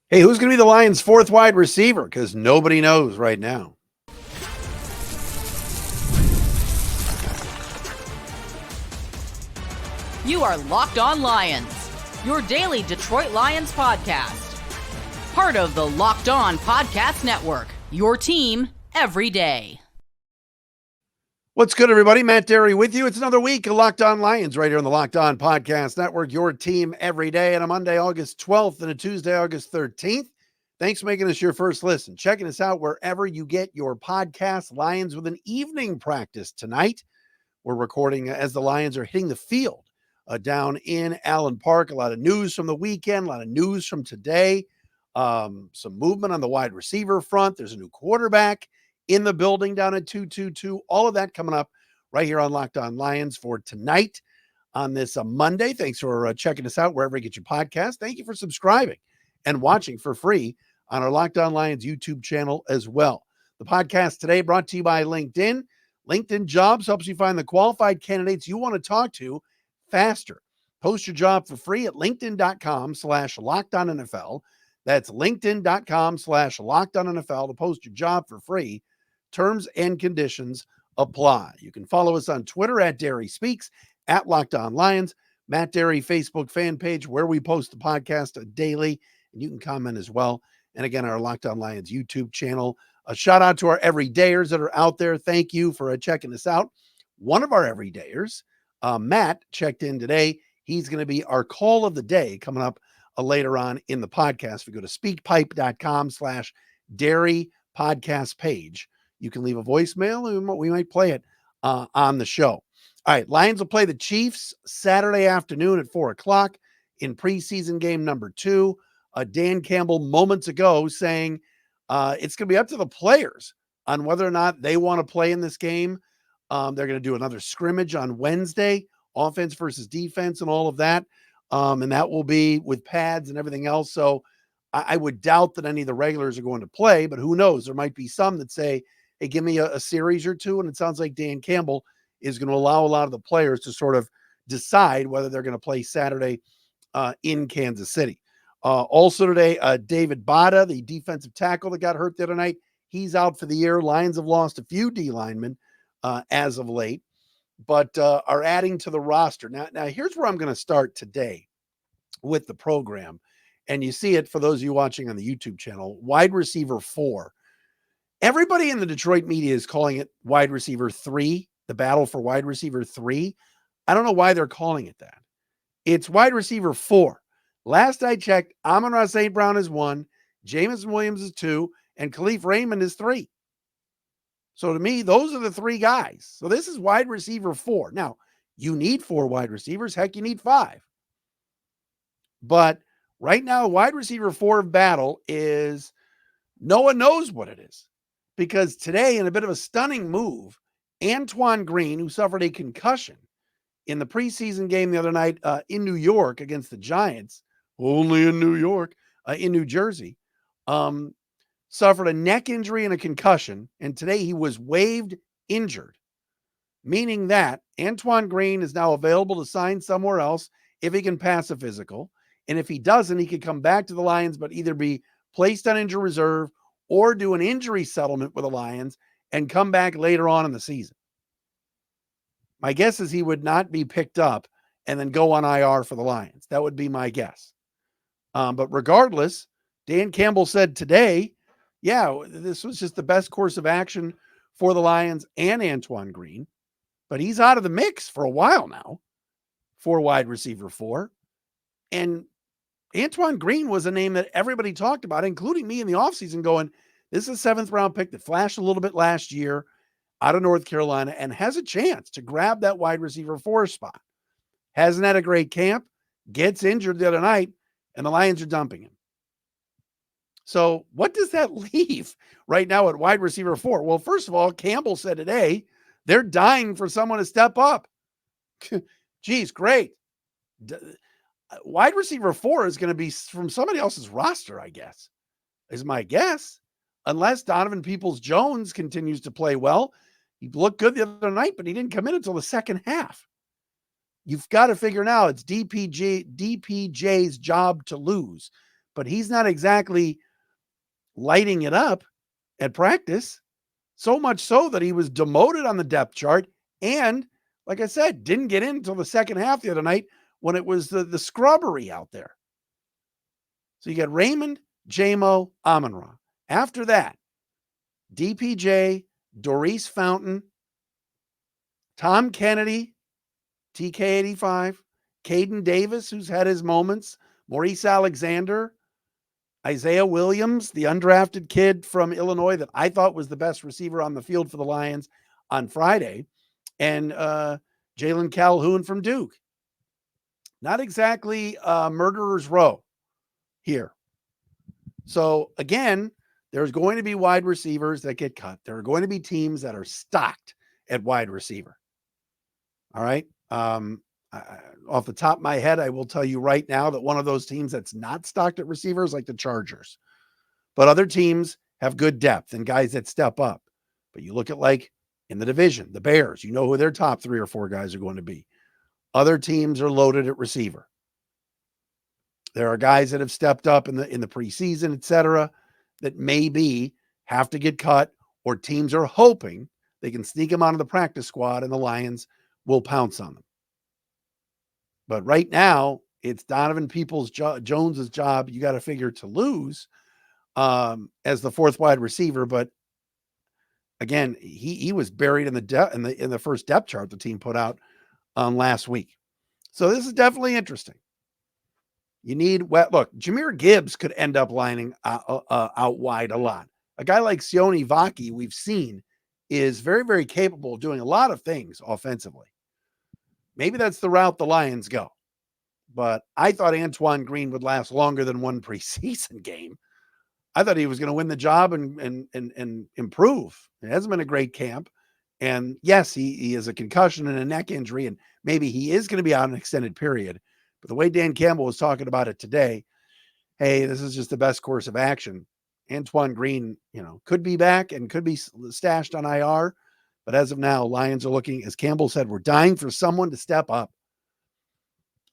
Hey, who's going to be the Lions' fourth wide receiver? Because nobody knows right now. You are Locked On Lions, your daily Detroit Lions podcast. Part of the Locked On Podcast Network, your team every day. What's good, everybody? Matt Derry with you. It's another week of Locked On Lions right here on the Locked On Podcast Network, your team every day. On a Monday, August 12th and a Tuesday, August 13th. Thanks for making us your first listen. Checking us out wherever you get your podcast. Lions with an evening practice tonight. We're recording as the Lions are hitting the field down in Allen Park. A lot of news from the weekend, a lot of news from today. Some movement on the wide receiver front. There's a new quarterback in the building down at 222. All of that coming up right here on Locked On Lions for tonight on this Monday. Thanks for checking us out wherever you get your podcast. Thank you for subscribing and watching for free on our Locked On Lions YouTube channel as well. The podcast today brought to you by LinkedIn. LinkedIn Jobs helps you find the qualified candidates you want to talk to faster. Post your job for free at linkedin.com/LockedOnNFL. That's linkedin.com/LockedOnNFL to post your job for free. Terms and conditions apply. You can follow us on Twitter at Derry Speaks, at Locked On Lions, Matt Derry Facebook fan page where we post the podcast daily, and you can comment as well. And again, our Locked On Lions YouTube channel. A shout out to our everydayers that are out there. Thank you for checking us out. One of our everydayers, Matt, checked in today. He's going to be our call of the day coming up later on in the podcast. If you go to speakpipe.com/Derry podcast page, you can leave a voicemail and we might play it on the show. All right, Lions will play the Chiefs Saturday afternoon at 4 o'clock in preseason game number 2. Dan Campbell moments ago saying it's going to be up to the players on whether or not they want to play in this game. They're going to do another scrimmage on Wednesday, offense versus defense and all of that. And that will be with pads and everything else. So I would doubt that any of the regulars are going to play, but who knows? There might be some that say, hey, give me a series or two. And it sounds like Dan Campbell is going to allow a lot of the players to sort of decide whether they're going to play Saturday in Kansas City. Also today, David Bada, the defensive tackle that got hurt the other night, he's out for the year. Lions have lost a few D linemen as of late, but are adding to the roster. Now here's where I'm going to start today with the program. And you see it for those of you watching on the YouTube channel, wide receiver 4. Everybody in the Detroit media is calling it wide receiver 3, the battle for wide receiver 3. I don't know why they're calling it that. It's wide receiver 4. Last I checked, Amon-Ra St. Brown is 1, Jameson Williams is 2, and Khalif Raymond is 3. So to me, those are the 3 guys. So this is wide receiver 4. Now, you need 4 wide receivers. Heck, you need 5. But right now, wide receiver 4 of battle is no one knows what it is. Because today, in a bit of a stunning move, Antoine Green, who suffered a concussion in the preseason game the other night in New York against the Giants, only in New York, in New Jersey, suffered a neck injury and a concussion, and today he was waived injured, meaning that Antoine Green is now available to sign somewhere else if he can pass a physical, and if he doesn't, he could come back to the Lions, but either be placed on injury reserve or do an injury settlement with the Lions and come back later on in the season. My guess is he would not be picked up and then go on IR for the Lions. That would be my guess. But regardless, Dan Campbell said today, yeah, this was just the best course of action for the Lions and Antoine Green, but he's out of the mix for a while now for wide receiver 4. And Antoine Green was a name that everybody talked about, including me in the offseason, going, this is a 7th round pick that flashed a little bit last year out of North Carolina and has a chance to grab that wide receiver 4 spot. Hasn't had a great camp, gets injured the other night, and the Lions are dumping him. So what does that leave right now at wide receiver 4? Well, first of all, Campbell said today, they're dying for someone to step up. Geez, great. Wide receiver 4 is going to be from somebody else's roster, I guess, is my guess. Unless Donovan Peoples-Jones continues to play well. He looked good the other night, but he didn't come in until the second half. You've got to figure now it's DPJ's job to lose but he's not exactly lighting it up at practice. So much so that he was demoted on the depth chart. And like I said, didn't get in until the second half the other night when it was the scrubbery out there. So you got Raymond, Jamo, Amon-Ra. After that, DPJ, Doris Fountain, Tom Kennedy, TK85, Caden Davis, who's had his moments, Maurice Alexander, Isaiah Williams, the undrafted kid from Illinois that I thought was the best receiver on the field for the Lions on Friday, and Jalen Calhoun from Duke. Not exactly murderer's row here. So again, there's going to be wide receivers that get cut. There are going to be teams that are stocked at wide receiver. All right. Off the top of my head, I will tell you right now that one of those teams that's not stocked at receivers, like the Chargers, but other teams have good depth and guys that step up. But you look at, like, in the division, the Bears, you know who their top 3 or 4 guys are going to be. Other teams are loaded at receiver. There are guys that have stepped up in the preseason, et cetera, that maybe have to get cut, or teams are hoping they can sneak them onto the practice squad and the Lions will pounce on them. But right now, it's Donovan Peoples-Jones's job, you got to figure, to lose as the 4th wide receiver. But again, he was buried in the first depth chart the team put out last week. So this is definitely interesting. You need look, Jahmyr Gibbs could end up lining out wide a lot. A guy like Sione Vaki, we've seen, is very, very capable of doing a lot of things offensively. Maybe that's the route the Lions go. But I thought Antoine Green would last longer than one preseason game. I thought he was going to win the job and improve. It hasn't been a great camp. And yes, he has a concussion and a neck injury, and maybe he is going to be out an extended period. But the way Dan Campbell was talking about it today, hey, this is just the best course of action. Antoine Green, could be back and could be stashed on IR. But as of now, Lions are looking, as Campbell said, we're dying for someone to step up.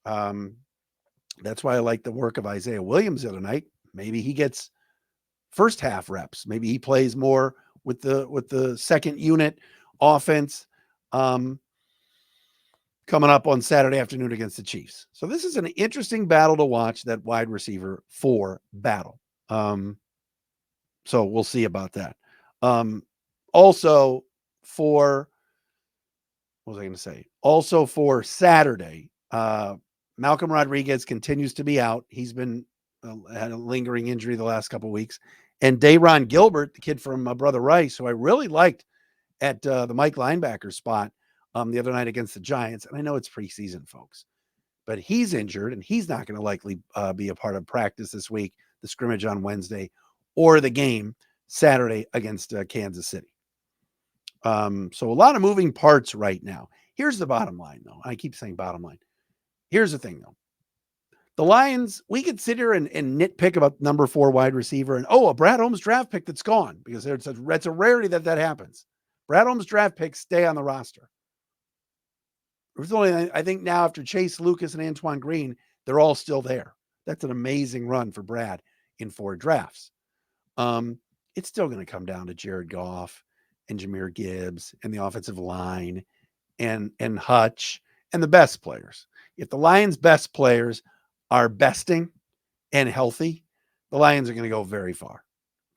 That's why I like the work of Isaiah Williams the other night. Maybe he gets first half reps. Maybe he plays more with the second unit offense coming up on Saturday afternoon against the Chiefs. So this is an interesting battle to watch, that wide receiver 4 battle. So we'll see about that. Also for Saturday, Malcolm Rodriguez continues to be out. He's been had a lingering injury the last couple of weeks. And Dayron Gilbert, the kid from Brother Rice, who I really liked at the Mike linebacker spot the other night against the Giants. And I know it's preseason, folks, but he's injured and he's not going to likely be a part of practice this week, the scrimmage on Wednesday, or the game Saturday against Kansas City. So a lot of moving parts right now. Here's the bottom line, though. I keep saying bottom line. Here's the thing, though. The Lions, we could sit here and nitpick about number 4 wide receiver and, a Brad Holmes draft pick that's gone, because it's a rarity that happens. Brad Holmes draft picks stay on the roster. There's only, I think now, after Chase Lucas and Antoine Green, they're all still there. That's an amazing run for Brad in 4 drafts. It's still going to come down to Jared Goff and Jahmyr Gibbs and the offensive line and Hutch and the best players. If the Lions' best players are besting and healthy, the Lions are going to go very far,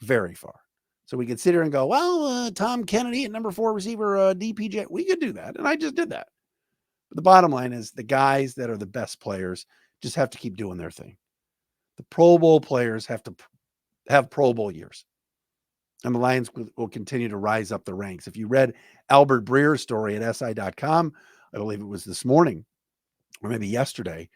very far. So we could sit here and go, well, Tom Kennedy at number 4 receiver, DPJ. We could do that, and I just did that. But the bottom line is the guys that are the best players just have to keep doing their thing. The Pro Bowl players have to have Pro Bowl years. And the Lions will continue to rise up the ranks. If you read Albert Breer's story at SI.com, I believe it was this morning or maybe yesterday,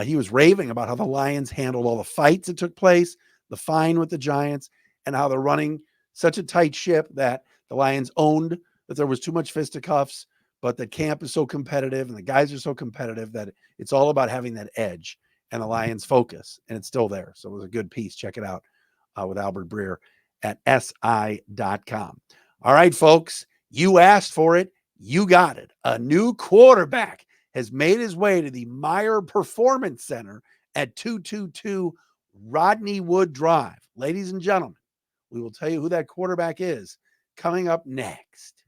he was raving about how the Lions handled all the fights that took place, the fine with the Giants, and how they're running such a tight ship that the Lions owned that there was too much fisticuffs, but the camp is so competitive and the guys are so competitive that it's all about having that edge and the Lions focus, and it's still there. So it was a good piece. Check it out with Albert Breer at SI.com. All right, folks, you asked for it. You got it. A new quarterback has made his way to the Meyer Performance Center at 222 Rodney Wood Drive. Ladies and gentlemen, we will tell you who that quarterback is coming up next.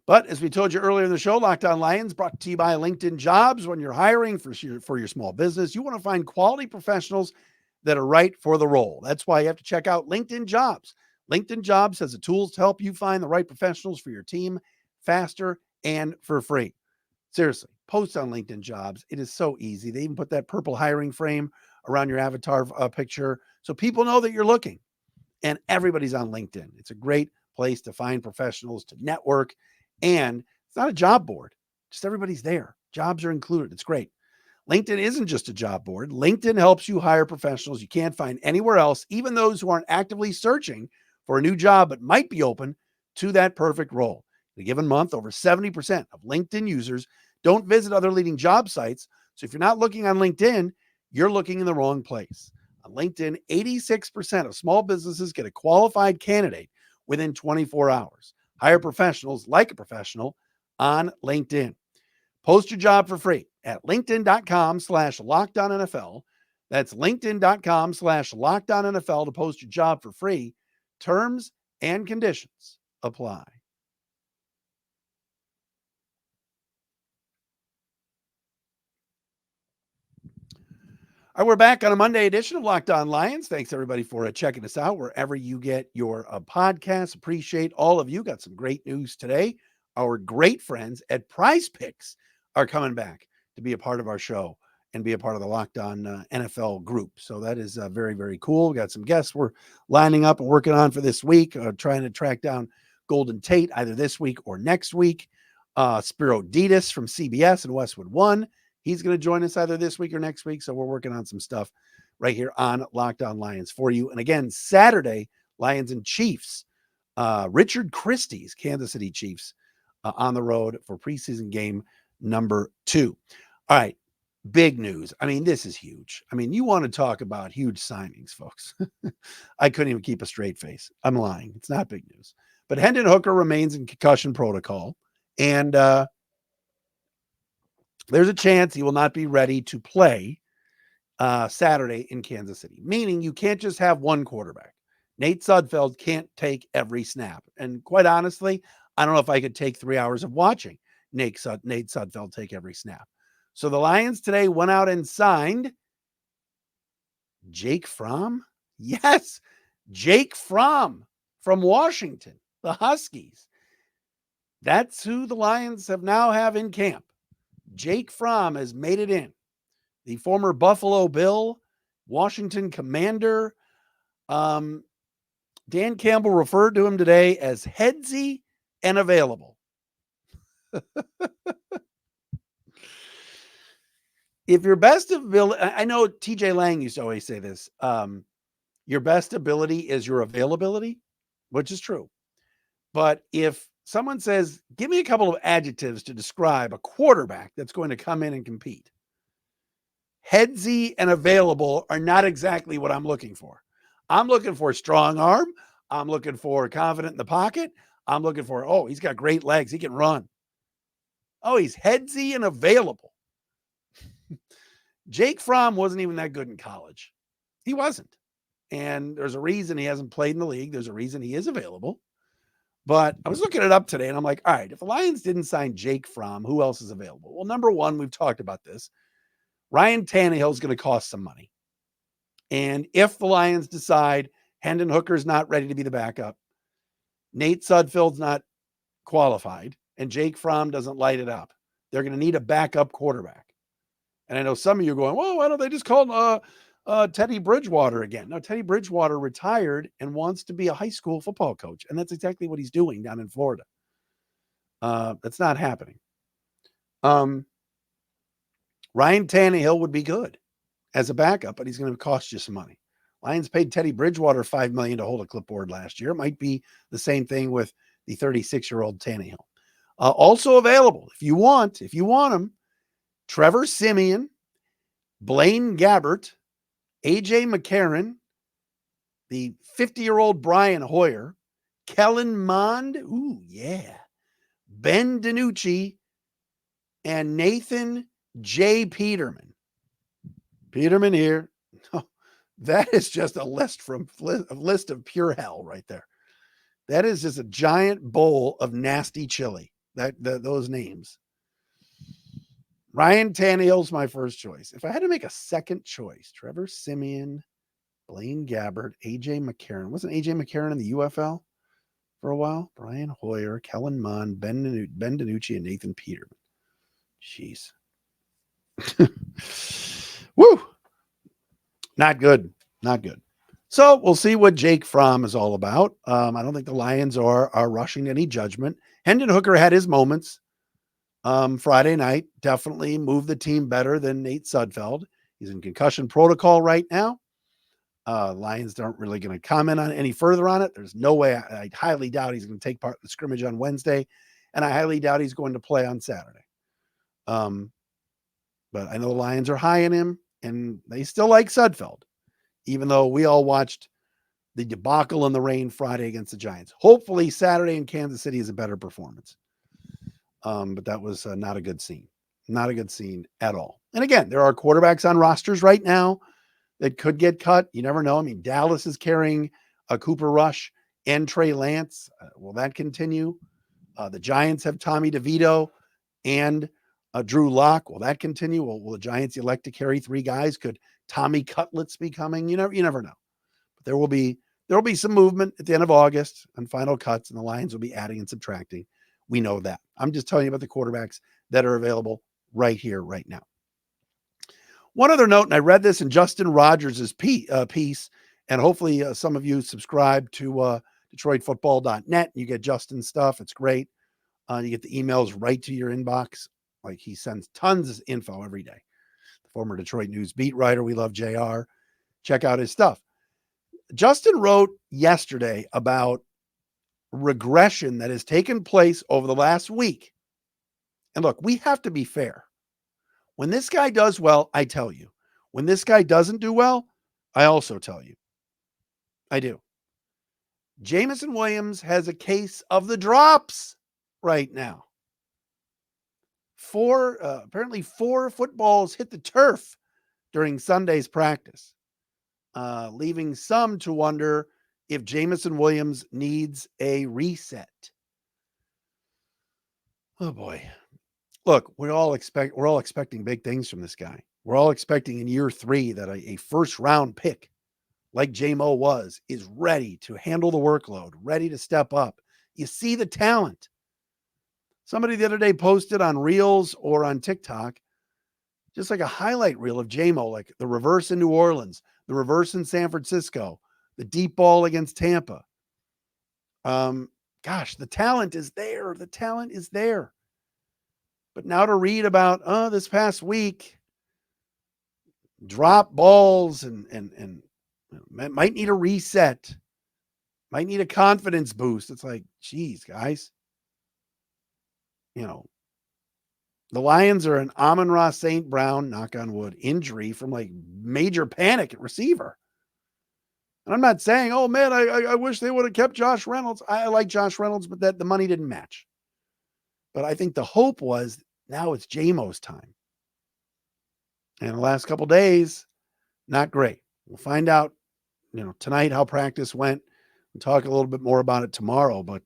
But as we told you earlier in the show, Locked On Lions brought to you by LinkedIn Jobs. When you're hiring for your small business, you want to find quality professionals that are right for the role. That's why you have to check out LinkedIn Jobs. LinkedIn Jobs has the tools to help you find the right professionals for your team faster and for free. Seriously, post on LinkedIn Jobs. It is so easy. They even put that purple hiring frame around your avatar picture so people know that you're looking. And everybody's on LinkedIn. It's a great place to find professionals, to network. And it's not a job board. Just everybody's there. Jobs are included. It's great. LinkedIn isn't just a job board. LinkedIn helps you hire professionals you can't find anywhere else, even those who aren't actively searching for a new job but might be open to that perfect role. In a given month, over 70% of LinkedIn users don't visit other leading job sites. So if you're not looking on LinkedIn, you're looking in the wrong place. On LinkedIn, 86% of small businesses get a qualified candidate within 24 hours. Hire professionals like a professional on LinkedIn. Post your job for free at linkedin.com/LockedOnNFL. That's linkedin.com/LockedOnNFL to post your job for free. Terms and conditions apply. All right, we're back on a Monday edition of Locked On Lions. Thanks, everybody, for checking us out wherever you get your podcasts. Appreciate all of you. Got some great news today. Our great friends at Prize Picks are coming back to be a part of our show and be a part of the Locked On NFL group. So that is very, very cool. We got some guests we're lining up and working on for this week, trying to track down Golden Tate either this week or next week. Spiro Ditas from CBS and Westwood One. He's going to join us either this week or next week. So we're working on some stuff right here on Locked On Lions for you. And again, Saturday, Lions and Chiefs. Richard Christie's Kansas City Chiefs on the road for preseason game number 2. All right, big news. I mean, this is huge. I mean, you want to talk about huge signings, folks. I couldn't even keep a straight face. I'm lying. It's not big news. But Hendon Hooker remains in concussion protocol. And there's a chance he will not be ready to play Saturday in Kansas City, meaning you can't just have one quarterback. Nate Sudfeld can't take every snap. And quite honestly, I don't know if I could take 3 hours of watching Nate Sudfeld take every snap. So the Lions today went out and signed Jake Fromm. Yes, Jake Fromm from Washington, the Huskies. That's who the Lions have in camp. Jake Fromm has made it in. The former Buffalo Bill, Washington Commander. Dan Campbell referred to him today as headsy and available. If your best ability, I know TJ Lang used to always say this, your best ability is your availability, which is true. But if someone says, give me a couple of adjectives to describe a quarterback that's going to come in and compete, headsy and available are not exactly what I'm looking for. I'm looking for a strong arm. I'm looking for confident in the pocket. I'm looking for, he's got great legs. He can run. Oh, he's headsy and available. Jake Fromm wasn't even that good in college. He wasn't. And there's a reason he hasn't played in the league. There's a reason he is available. But I was looking it up today and I'm like, all right, if the Lions didn't sign Jake Fromm, who else is available? Well, number one, we've talked about this. Ryan Tannehill is going to cost some money. And if the Lions decide Hendon Hooker's not ready to be the backup, Nate Sudfeld's not qualified, and Jake Fromm doesn't light it up, they're going to need a backup quarterback. And I know some of you are going, well, why don't they just call Teddy Bridgewater again? No, Teddy Bridgewater retired and wants to be a high school football coach. And that's exactly what he's doing down in Florida. That's not happening. Ryan Tannehill would be good as a backup, but he's going to cost you some money. Lions paid Teddy Bridgewater $5 million to hold a clipboard last year. It might be the same thing with the 36-year-old Tannehill. Also available, if you want him, Trevor Siemian, Blaine Gabbert, AJ McCarron, the 50-year-old Brian Hoyer, Kellen Mond, Ben DiNucci, and Nathan J. Peterman. Peterman here. That is just a list of pure hell right there. That is just a giant bowl of nasty chili. Those names. Ryan Tannehill's my first choice. If I had to make a second choice, Trevor Siemian, Blaine Gabbert, AJ McCarron. Wasn't AJ McCarron in the UFL for a while? Brian Hoyer, Kellen Mond, Ben DiNucci, and Nathan Peterman. Jeez. Woo. Not good. Not good. So we'll see what Jake Fromm is all about. I don't think the Lions are rushing to any judgment. Hendon Hooker had his moments Friday night. Definitely moved the team better than Nate Sudfeld. He's in concussion protocol right now. Lions aren't really going to comment on any further on it. There's no way. I highly doubt he's going to take part in the scrimmage on Wednesday, and I highly doubt he's going to play on Saturday. But I know the Lions are high in him, and they still like Sudfeld, even though we all watched the debacle in the rain Friday against the Giants. Hopefully Saturday in Kansas City is a better performance. But that was not a good scene. Not a good scene at all. And again, there are quarterbacks on rosters right now that could get cut. You never know. I mean, Dallas is carrying a Cooper Rush and Trey Lance. Will that continue? The Giants have Tommy DeVito and Drew Lock. Will that continue? Will the Giants elect to carry three guys? Could Tommy Cutlets be coming? You never know. But there will be some movement at the end of August on final cuts, and the Lions will be adding and subtracting. We know that. I'm just telling you about the quarterbacks that are available right here, right now. One other note, and I read this in Justin Rogers' piece, and hopefully some of you subscribe to DetroitFootball.net. You get Justin's stuff. It's great. You get the emails right to your inbox. Like, he sends tons of info every day. The former Detroit News beat writer. We love JR. Check out his stuff. Justin wrote yesterday about regression that has taken place over the last week. And look, we have to be fair. When this guy does well, I tell you. When this guy doesn't do well, I also tell you. I do. Jameson Williams has a case of the drops right now. Apparently four footballs hit the turf during Sunday's practice, leaving some to wonder if Jameson Williams needs a reset. Oh boy. Look, we're all expecting big things from this guy. We're all expecting in year 3 that a first round pick like J-Mo is ready to handle the workload, ready to step up. You see the talent. Somebody the other day posted on Reels or on TikTok, just like a highlight reel of J-Mo, like the reverse in New Orleans, the reverse in San Francisco, the deep ball against Tampa. Gosh, the talent is there. The talent is there. But now to read about, this past week, drop balls and might need a reset, might need a confidence boost. It's like, geez, guys. The Lions are an Amon-Ra St. Brown, knock on wood, injury from like major panic at receiver. And I'm not saying, oh man, I wish they would have kept Josh Reynolds. I like Josh Reynolds, but the money didn't match. But I think the hope was now it's J-Mo's time. And the last couple days, not great. We'll find out, tonight how practice went. We'll talk a little bit more about it tomorrow, but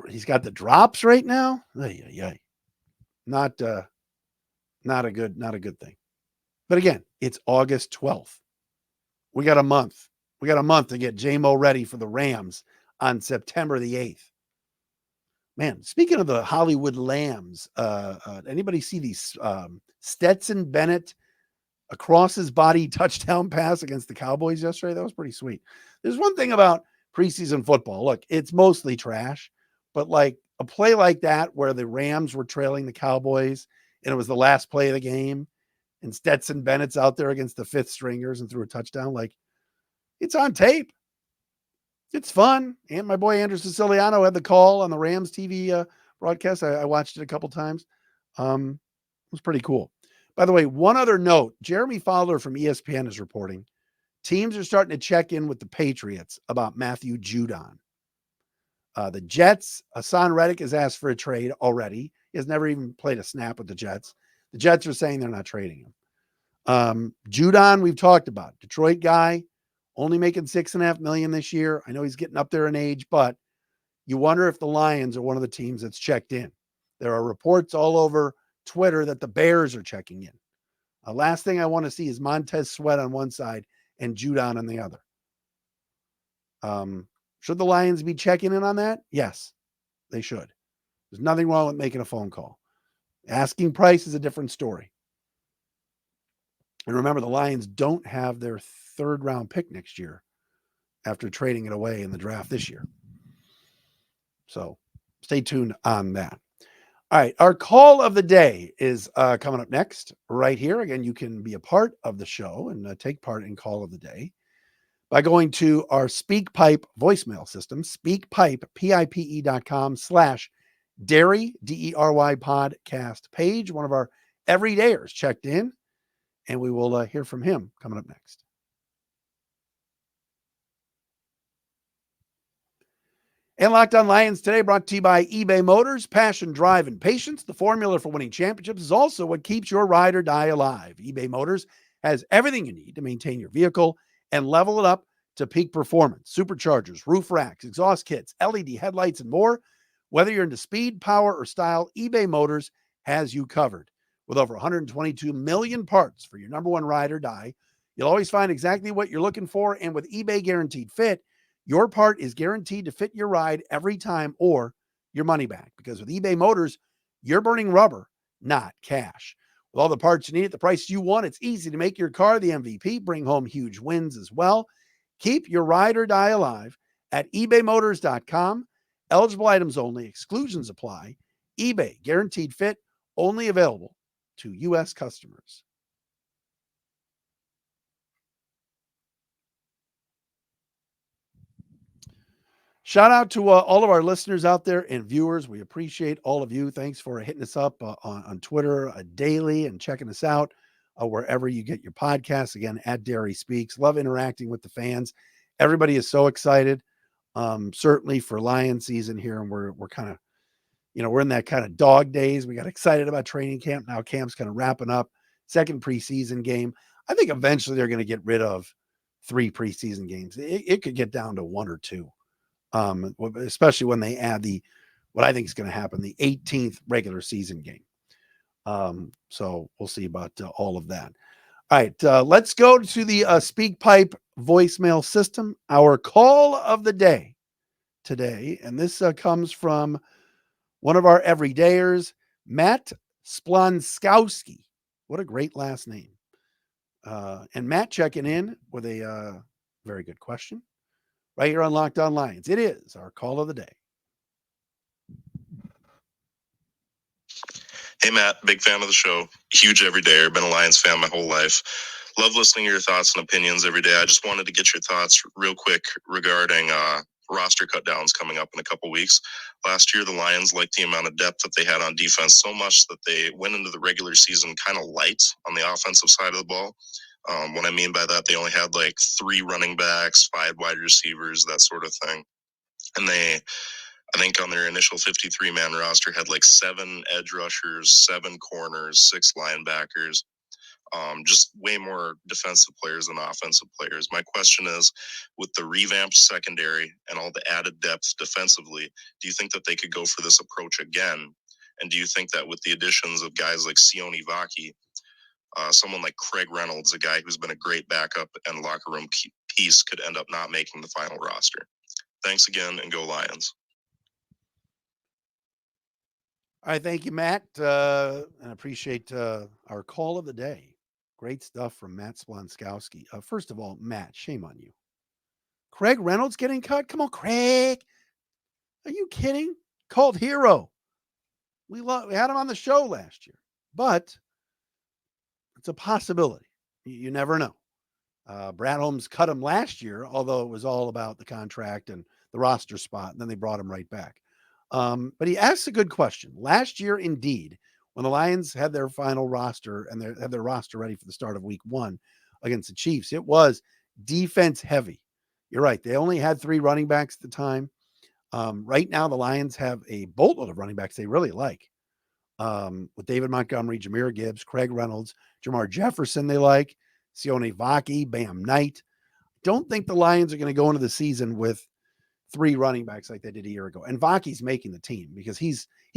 he's got the drops right now. Not a good thing. But again, it's August 12th. We got a month. We got a month to get J-Mo ready for the Rams on September the 8th. Man, speaking of the Hollywood Lambs, anybody see these Stetson Bennett across his body touchdown pass against the Cowboys yesterday? That was pretty sweet. There's one thing about preseason football. Look, it's mostly trash, but like a play like that where the Rams were trailing the Cowboys and it was the last play of the game and Stetson Bennett's out there against the fifth stringers and threw a touchdown, like, it's on tape. It's fun. And my boy Andrew Siciliano had the call on the Rams TV broadcast. I watched it a couple times. It was pretty cool. By the way, one other note, Jeremy Fowler from ESPN is reporting teams are starting to check in with the Patriots about Matthew Judon. The Jets, Hassan Reddick has asked for a trade already. He has never even played a snap with the Jets. The Jets are saying they're not trading him. Judon, we've talked about. Detroit guy, only making $6.5 million this year. I know he's getting up there in age, but you wonder if the Lions are one of the teams that's checked in. There are reports all over Twitter that the Bears are checking in. Last thing I want to see is Montez Sweat on one side and Judon on the other. Should the Lions be checking in on that? Yes, they should. There's nothing wrong with making a phone call. Asking price is a different story. And remember, the Lions don't have their third round pick next year after trading it away in the draft this year. So stay tuned on that. All right. Our call of the day is coming up next right here. Again, you can be a part of the show and take part in call of the day by going to our SpeakPipe voicemail system, SpeakPipe, PIPE.com/Derry, DERY podcast page. One of our everydayers checked in, and we will hear from him coming up next. And Locked On Lions today brought to you by eBay Motors. Passion, drive, and patience. The formula for winning championships is also what keeps your ride or die alive. eBay Motors has everything you need to maintain your vehicle and level it up to peak performance. Superchargers, roof racks, exhaust kits, LED headlights, and more. Whether you're into speed, power, or style, eBay Motors has you covered. With over 122 million parts for your number one ride or die, you'll always find exactly what you're looking for. And with eBay Guaranteed Fit, your part is guaranteed to fit your ride every time or your money back. Because with eBay Motors, you're burning rubber, not cash. With all the parts you need at the price you want, it's easy to make your car the MVP, bring home huge wins as well. Keep your ride or die alive at ebaymotors.com. Eligible items only. Exclusions apply. eBay Guaranteed Fit, only available to U.S. customers. Shout out to all of our listeners out there and viewers. We appreciate all of you. Thanks for hitting us up on Twitter daily and checking us out wherever you get your podcasts. Again, at Derry Speaks. Love interacting with the fans. Everybody is so excited, certainly for Lion season here. And we're kind of, we're in that kind of dog days. We got excited about training camp. Now camp's kind of wrapping up. Second preseason game. I think eventually they're going to get rid of 3 preseason games. It could get down to 1 or 2. Especially when they add what I think is going to happen, the 18th regular season game. So we'll see about all of that. All right, let's go to the SpeakPipe voicemail system. Our call of the day today, and this comes from one of our everydayers, Matt Splonskowski. What a great last name. And Matt checking in with a very good question. Right here on Locked On Lions. It is our call of the day. Hey, Matt, big fan of the show. Huge everydayer. Been a Lions fan my whole life. Love listening to your thoughts and opinions every day. I just wanted to get your thoughts real quick regarding roster cutdowns coming up in a couple weeks. Last year, the Lions liked the amount of depth that they had on defense so much that they went into the regular season kind of light on the offensive side of the ball. What I mean by that, they only had like 3 running backs, 5 wide receivers, that sort of thing. And I think on their initial 53-man roster had like 7 edge rushers, 7 corners, 6 linebackers, just way more defensive players than offensive players. My question is, with the revamped secondary and all the added depth defensively, do you think that they could go for this approach again? And do you think that with the additions of guys like Sione Vaki, someone like Craig Reynolds, a guy who's been a great backup and locker room piece, could end up not making the final roster? Thanks again, and go Lions. All right, thank you, Matt, and appreciate our call of the day. Great stuff from Matt Splonskowski. First of all, Matt, shame on you. Craig Reynolds getting cut? Come on, Craig. Are you kidding? Called hero. We had him on the show last year, but it's a possibility. You never know. Brad Holmes cut him last year, although it was all about the contract and the roster spot, and then they brought him right back. But he asks a good question. Last year, indeed, when the Lions had their final roster and had their roster ready for the start of week 1 against the Chiefs, it was defense heavy. You're right. They only had 3 running backs at the time. Right now, the Lions have a boatload of running backs they really like. with David Montgomery, Jahmyr Gibbs, Craig Reynolds, Jamar Jefferson they like, Sione Vaki, Bam Knight. Don't think the Lions are going to go into the season with 3 running backs like they did a year ago. And Vaki's making the team because he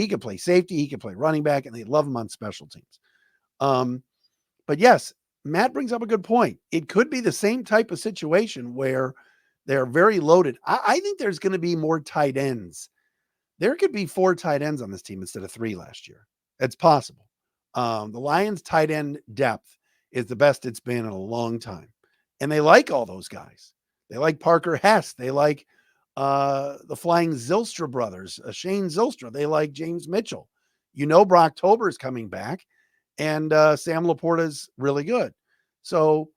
can play safety, he can play running back, and they love him on special teams. But yes, Matt brings up a good point. It could be the same type of situation where they're very loaded. I think there's going to be more tight ends. There could be 4 tight ends on this team instead of 3 last year. It's possible. The Lions tight end depth is the best it's been in a long time. And they like all those guys. They like Parker Hess. They like the Flying Zylstra brothers, Shane Zylstra. They like James Mitchell. Brock Tober is coming back, and Sam Laporta is really good. So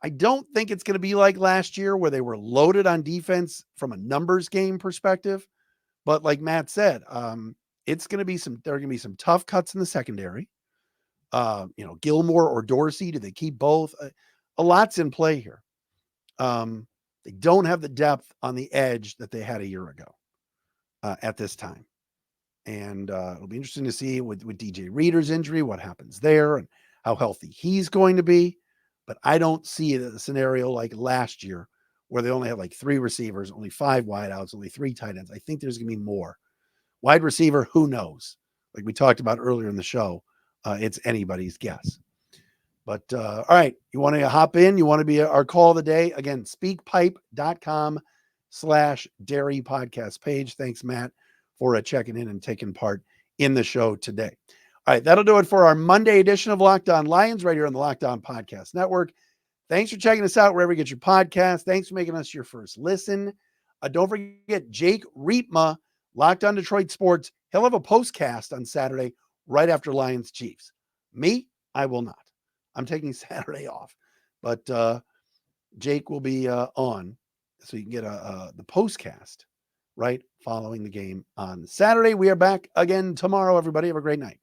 I don't think it's going to be like last year where they were loaded on defense from a numbers game perspective. But like Matt said, it's going to be there are going to be some tough cuts in the secondary. Gilmore or Dorsey, do they keep both? A lot's in play here. They don't have the depth on the edge that they had a year ago at this time. And it'll be interesting to see with DJ Reader's injury, what happens there and how healthy he's going to be. But I don't see a scenario like last year where they only have like 3 receivers, only 5 wideouts, only 3 tight ends. I think there's going to be more. Wide receiver, who knows? Like we talked about earlier in the show, it's anybody's guess. But all right, you want to hop in? You want to be our call of the day? Again, speakpipe.com/dairy podcast page. Thanks, Matt, for checking in and taking part in the show today. All right, that'll do it for our Monday edition of Locked On Lions right here on the Locked On Podcast Network. Thanks for checking us out wherever you get your podcast. Thanks for making us your first listen. Don't forget Jake Riepma, Locked On Detroit Sports. He'll have a postcast on Saturday right after Lions Chiefs. Me, I will not. I'm taking Saturday off, but Jake will be on, so you can get the postcast right following the game on Saturday. We are back again tomorrow, everybody. Have a great night.